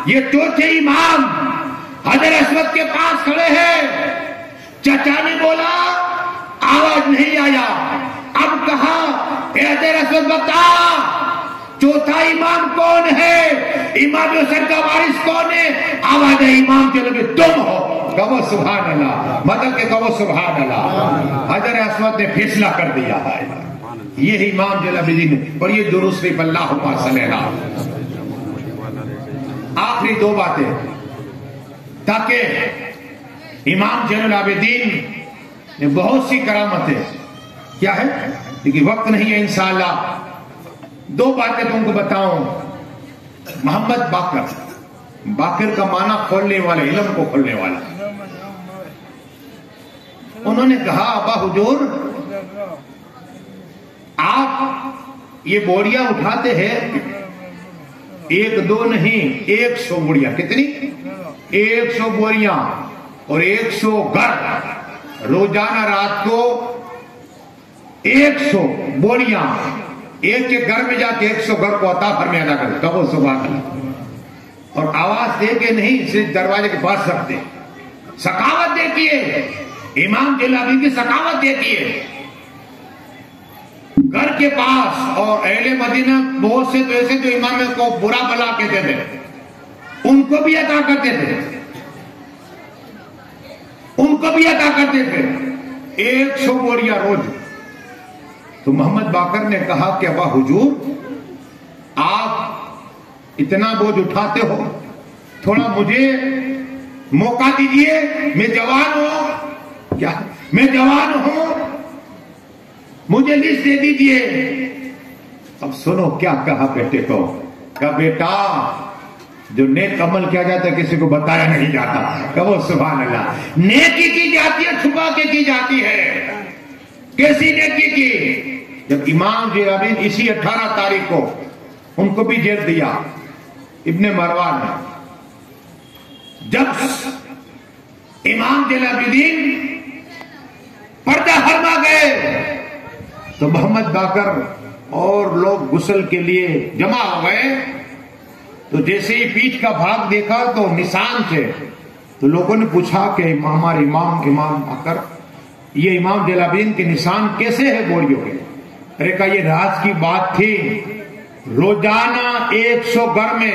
یہ چوتھے امام حجر اسود کے پاس کھڑے ہیں. چچا نے بولا آواز نہیں آیا. اب کہا اے حجر اسود بتا چوتھا امام کون ہے؟ امام حسین کا وارث کون ہے؟ آواز ہے امام کے لگے تم ہو. کہو سبحان اللہ. مطلب کہ کہو سبحان اللہ. حجر اسود نے فیصلہ کر دیا ہے. یہ امام جلال الدین. اور یہ درود شریف اللہم صلی اللہ. آخری دو باتیں تاکہ امام جلال العابدین نے بہت سی کرامتیں. کیا ہے لیکن وقت نہیں ہے انشاءاللہ. دو باتیں تم کو بتاؤں. محمد باقر. باقر کا معنی کھولنے والا، علم کو کھولنے والا. انہوں نے کہا ابا حضور آپ یہ بوریاں اٹھاتے ہیں، ایک دو نہیں 100 بوریاں. کتنی؟ 100 بوریاں اور 100 گھر. روزانہ رات کو 100 بوریاں ایک کے گھر میں جا کے 100 گھر کو عطا فرمایا ادا کرتے. کہو سبحان اللہ. اور آواز دے کے نہیں، صرف دروازے کے پاس رکھتے. سخاوت دیکھیے امام جلال الدین کی سخاوت دیکھیے. گھر کے پاس. اور اہل مدینہ بہت سے تو ایسے جو امام کو برا بلا کہتے تھے ان کو بھی عطا کرتے تھے. ان کو بھی عطا کرتے تھے 100 بوریاں روز. تو محمد باقر نے کہا کہ ابا حضور آپ اتنا بوجھ اٹھاتے ہو، تھوڑا مجھے موقع دیجئے. میں جوان ہوں. کیا میں جوان ہوں؟ مجھے لسٹ دے دیجئے. اب سنو کیا کہا بیٹے کو. کہا بیٹا جو نیک عمل کیا جاتا ہے کسی کو بتایا نہیں جاتا. کہو سبحان اللہ. نیکی کی جاتی ہے چھپا کے کی جاتی ہے. کیسی نیکی کی؟ جب امام جلال الدین اسی 18 تاریخ کو ان کو بھی جیل دیا ابن مروان نے. جب امام جلال الدین پردہ فرما گئے تو محمد باقر اور لوگ غسل کے لیے جمع ہو گئے. تو جیسے ہی پیٹھ کا بھاگ دیکھا تو نشان تھے. تو لوگوں نے پوچھا کہ ہمارے امام باقر یہ امام جلال الدین کے نشان کیسے ہے بوریوں کے؟ ارے کہا یہ راز کی بات تھی. روزانہ 100 گھر میں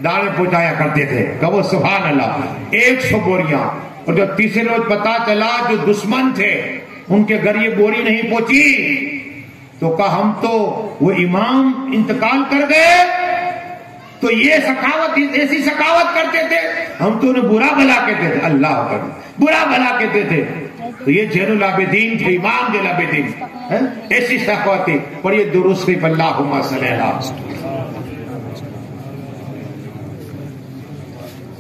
دانے پہنچایا کرتے تھے. کہو سبحان اللہ. 100 بوریاں. اور جب تیسرے روز پتا چلا جو دشمن تھے ان کے گھر یہ بوری نہیں پہنچی تو کہا ہم تو وہ امام انتقال کر گئے تو یہ سخاوت ایسی سخاوت کرتے تھے ہم تو انہیں برا بھلا کہتے تھے. اللہ اکبر. برا بھلا کہتے تھے. تو یہ جین العابدین تھے امام جین العابدین. ایسی سخاوت تھی. اور یہ درود شریف اللہم صلی اللہ.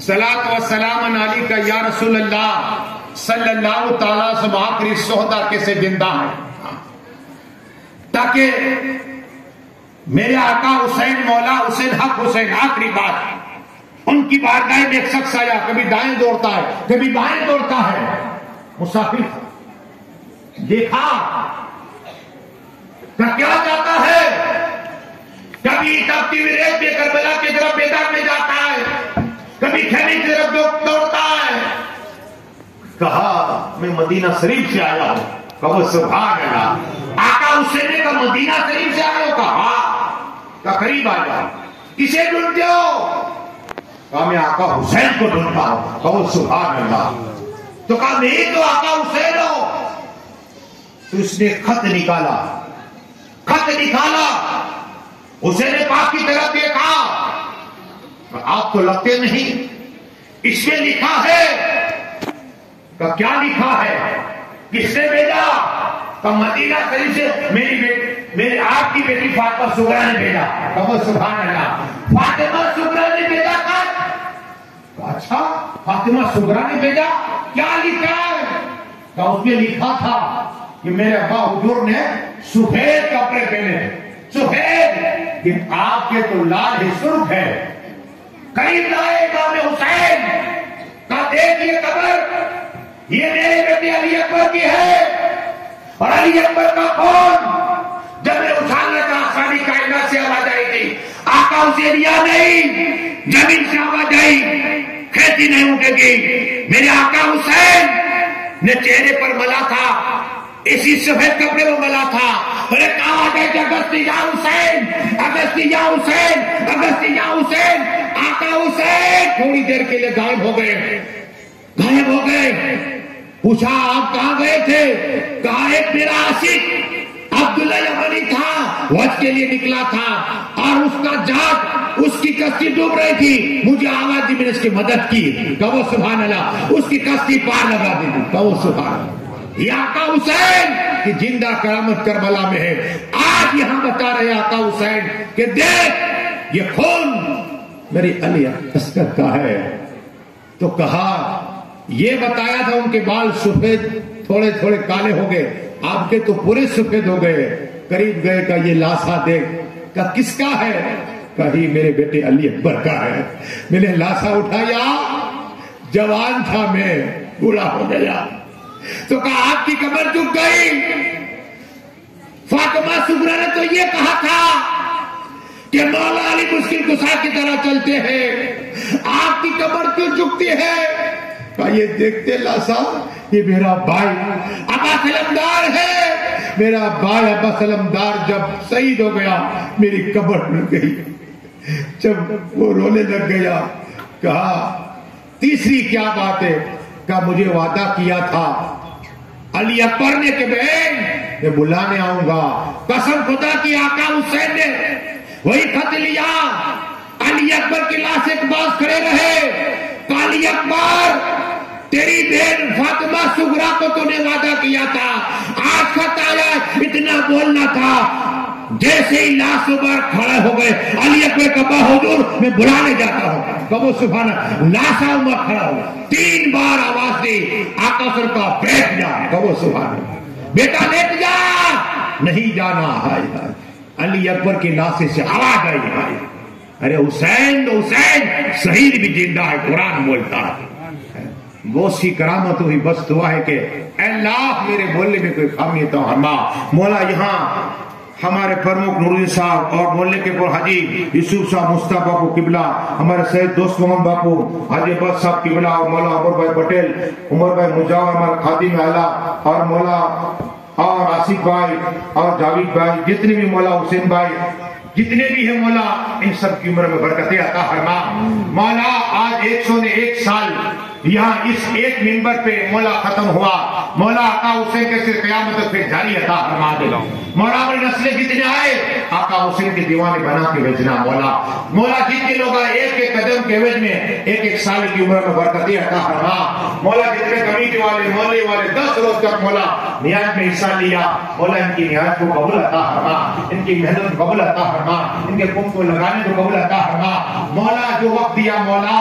صلاۃ و سلام علیکہ یا رسول اللہ صلی اللہ تعالیٰ سے. آخری شہداء کیسے زندہ ہیں تاکہ میرے آقا حسین مولا حسین حق حسین. آخری بات ان کی بارگاہ میں ایک شخص آیا. کبھی دائیں دوڑتا ہے کبھی بائیں دوڑتا ہے. مسافر دیکھا کیا جاتا ہے. کبھی تپتی ہوئی ریت میں کربلا کی طرف بیدار میں جاتا ہے کبھی خیمے کی طرف دوڑتا ہے. کہا میں مدینہ شریف سے آیا ہوں. کہو سبحان اللہ. آقا حسین نے کہا مدینہ شریف سے آئے ہو؟ کہا قریب آ جاؤ. کسے ڈھونڈتے ہو؟ کہا میں آقا حسین کو ڈھونڈتا ہوں. کہو سبحان اللہ. تو کہا میں تو آقا حسین ہوں. تو اس نے خط نکالا. حسین پاک کی طرف دیکھا. آپ تو لگتے نہیں. اس میں لکھا ہے. کہا کیا لکھا ہے؟ کس نے بھیجا؟ کہا مدینہ شریف سے میری آپ کی بیٹی فاطمہ سغرا نے بھیجا. کہو سبحان اللہ. فاطمہ سغرا نے بھیجا. اچھا فاطمہ سغرا نے بھیجا. کیا لکھا ہے؟ کہا اس میں لکھا تھا کہ میرے ابا حضور نے سفید کپڑے پہنے تھے. سفید کہ آپ کے تو لال ہی سرخ ہے. قریب لائے امام حسین. کہا دیکھیے قبر یہ میرے بیٹے علی اکبر کی ہے. اور علی اکبر کا کون؟ جب میں اچھالنے کا آسانی کائنات سے آواز آئی تھی آقا حسینیہ نہیں، زمین سے آواز آئی، کھیتی نہیں اٹھے گی۔ میرے آقا حسین نے چہرے پر ملا تھا، اسی سفید کپڑے میں ملا تھا، اور ایک آواز ہے کہ اگستی یا حسین، اگستی یا حسین، اگستی یا حسین۔ آقا حسین تھوڑی دیر کے لیے غائب ہو گئے، غائب ہو گئے۔ پوچھا آپ کہاں گئے تھے؟ کہا ایک میرا عاشق عبداللہ یمنی تھا، وہ حج کے لیے نکلا تھا، اور اس کا جہاز، اس کی کشتی ڈوب رہی تھی، مجھے آواز دی، میں نے اس کی مدد کی۔ کہو سبحان اللہ، اس کی کشتی پار لگا دی تھی۔ کہو سبحان اللہ۔ یہ آقا حسین کی زندہ کرامت کربلا میں ہے۔ آج یہاں بتا رہے آقا حسین کہ دیکھ یہ خون میری علی اصغر کا ہے۔ تو کہا، یہ بتایا تھا ان کے بال سفید تھوڑے تھوڑے کالے ہو گئے، آپ کے تو پورے سفید ہو گئے۔ قریب گئے کہ یہ لاشا دیکھ، کہ کس کا ہے؟ کہی میرے بیٹے علی اکبر کا ہے۔ میں نے لاشا اٹھایا، جوان تھا میں، بوڑھا ہو گیا۔ تو کہا آپ کی کمر جھک گئی۔ فاطمہ سغرا نے تو یہ کہا تھا کہ مولا علی مشکل کشا کی طرح چلتے ہیں، آپ کی کمر کیوں جھکتی ہے؟ کہا یہ دیکھتے لاشا، یہ میرا بھائی ابا سلمدار ہے، میرا بھائی ابا سلمدار جب شہید ہو گیا میری کمر لگ گئی۔ جب وہ رونے لگ گیا، کہا تیسری کیا بات ہے؟ کہا مجھے وعدہ کیا تھا علی اکبر نے کہ میں بلانے آؤں گا۔ قسم خدا کی آقا حسین نے وہی خط لیا، علی اکبر کی لاش کے پاس کھڑے رہے۔ علی اکبر تیری بہن فاطمہ سغرا کو تو نے وعدہ کیا تھا، آج خط آیا، اتنا بولنا تھا۔ جیسے ہی لاش پر کھڑے ہو گئے، علی اکبر کہا حضور میں بلانے جاتا ہوں۔ کہو سبحان اللہ۔ لاشا عمر کھڑا ہوا، 3 بار آواز دی، آقا سر کا بیٹھ جا۔ کہو سبحان اللہ۔ بیٹا لیٹ جا، نہیں جانا۔ ہائے ہائے، علی اکبر کی لاش سے آواز آئی، ہائے ارے حسین حسین، شہید بھی زندہ ہے، قرآن بولتا ہے۔ بہت سی کرامت ہوئی، بس دعا ہے کہ اے اللہ میرے بولنے میں کوئی خامی تو ہما مولا۔ یہاں ہمارے پرمکھ نور الدین صاحب اور بولنے کے پر حاجی یوسف صاحب مصطفیٰ باپو قبلہ، ہمارے سید دوست محمد باپو، حاجی عباس صاحب قبلہ، اور مولا عمر بھائی پٹیل، عمر بھائی مجاور، ہمارے خادم اعلیٰ، اور مولا اور آصف بھائی اور جاوید بھائی، جتنے بھی مولا حسین بھائی، جتنے بھی ہیں مولا، ان سب کی عمر میں برکتیں عطا فرما مولا۔ آج 101 سال یہاں اس ایک منبر پہ مولا ختم ہوا، مولا آقا حسین کے سر قیامت تک پھر جاری عطا فرما دے۔ مولا اپنی نسلیں جتنے آئے آقا حسین کے دیوانے بنا کے بھیجنا مولا۔ مولا جتنے لوگ آئے ایک ایک قدم کے عوض میں 1 سال کی عمر میں برکتیں عطا فرما مولا۔ جتنے کمیٹی والے محلے والے 10 روز تک مولا نیاز میں حصہ لیا، مولا ان کی نیاز کو قبول عطا فرما، ان کی محنت کو قبول عطا فرما، ان کے قوم کو لگانے کو قبول عطا فرما مولا۔ جو وقت دیا مولا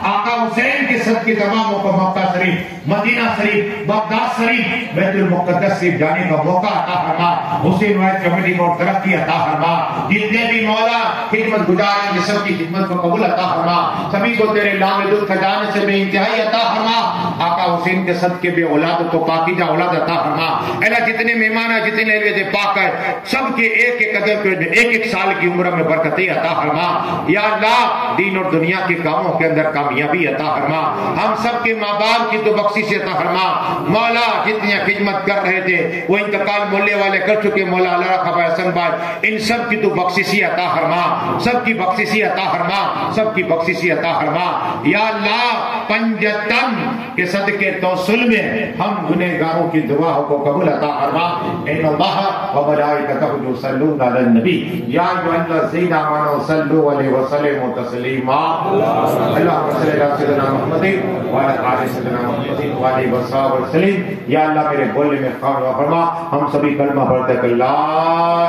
آقا حسین کے صدقے تماموں کو مکہ شریف، مدینہ شریف، بغداد شریف، بیت المقدس شریف جانے کا موقع عطا فرما۔ حسین وائد کمیٹی کو ترقی عطا فرما۔ جتنے بھی مولا خدمت گزار ہیں سب کی خدمت کو قبول عطا فرما، سبھی کو تیرے لام دل خزانے سے بے انتہائی عطا فرما۔ آقا حسین کے صدقے بے اولاد تو پاکیزہ اولاد عطا فرما۔ اللہ جتنے مہمان ہیں، جتنے اہل پاک ہیں، سب کے ایک ایک قدم پہ 1 سال کی عمر میں برکتیں عطا فرما یا اللہ۔ دین اور دنیا کے کاموں کے اندر کامیابی عطا فرما۔ ہم سب کے ماں باپ کی تو بخشش عطا فرما مولا۔ جتنی خدمت کر رہے تھے وہ انتقال مولے والے کر چکے مولا، اللہ رکھا بھائی حسن بھائی، ان سب کی تو بخشش عطا فرما، سب کی بخشش عطا فرما، سب کی بخشش عطا فرما یا اللہ۔ پنجتن کے صدقے توسل میں ہم گنہگاروں کی دعا کو قبول عطا فرما۔ ان اللہ و ملائکتہ یصلون علی النبی یا ایھا الذین آمنوا صلوا علیہ وسلموا تسلیما۔ اللہم صل علی سیدنا محمد وعلی آل سیدنا محمد وعلیہ وصحبہ وسلم۔ یا اللہ میرے بولنے میں خیر فرما، ہم سبھی کلمہ پڑھتے کہ لا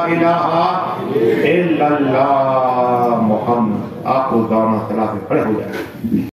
الہ الا اللہ محمد۔ آپ کو دعوت کھڑے ہو جائیں۔